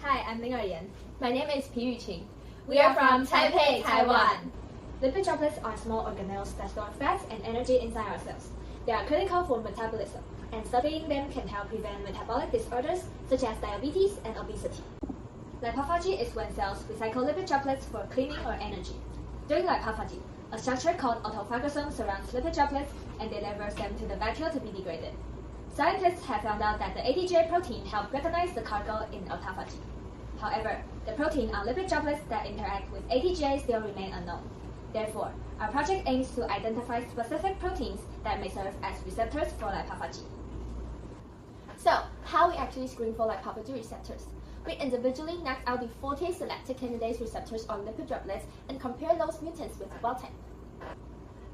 Hi, I'm Ling Yan. My name is Pi Yuqing. We are from Taipei, Taiwan. Lipid droplets are small organelles that store fat and energy inside our cells. They are critical for metabolism, and studying them can help prevent metabolic disorders such as diabetes and obesity. Lipophagy is when cells recycle lipid droplets for cleaning or energy. During lipophagy, a structure called autophagosome surrounds lipid droplets and delivers them to the vacuole to be degraded. Scientists have found out that the ATJ protein helps recognize the cargo in autophagy. However, the protein on lipid droplets that interact with ATJ still remain unknown. Therefore, our project aims to identify specific proteins that may serve as receptors for lipophagy. So, how we actually screen for lipophagy receptors? We individually knock out the 48 selected candidate receptors on lipid droplets and compare those mutants with wild type.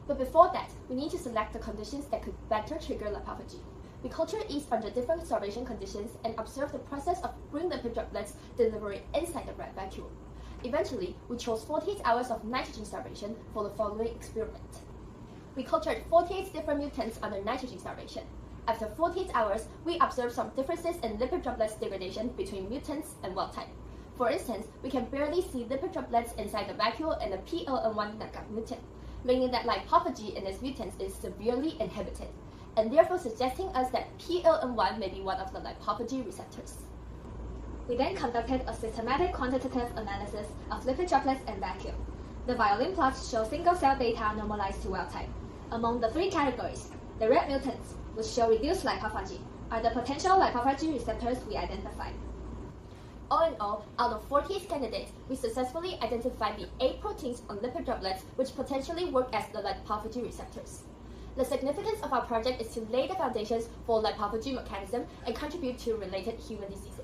But before that, we need to select the conditions that could better trigger lipophagy. We culture yeast under different starvation conditions and observe the process of green lipid droplets delivery inside the red vacuole. Eventually, we chose 48 hours of nitrogen starvation for the following experiment. We cultured 48 different mutants under nitrogen starvation. After 48 hours, we observed some differences in lipid droplets degradation between mutants and wild type. For instance, we can barely see lipid droplets inside the vacuole in the PLN1 knockout mutant, meaning that lipophagy in its mutants is severely inhibited, and therefore suggesting us that PLN1 may be one of the lipophagy receptors. We then conducted a systematic quantitative analysis of lipid droplets and vacuole. The violin plots show single-cell data normalized to wild type. Among the three categories, the red mutants, which show reduced lipophagy, are the potential lipophagy receptors we identified. All in all, out of 48 candidates, we successfully identified the 8 proteins on lipid droplets which potentially work as the lipophagy receptors. The significance of our project is to lay the foundations for lipophagy mechanism and contribute to related human diseases.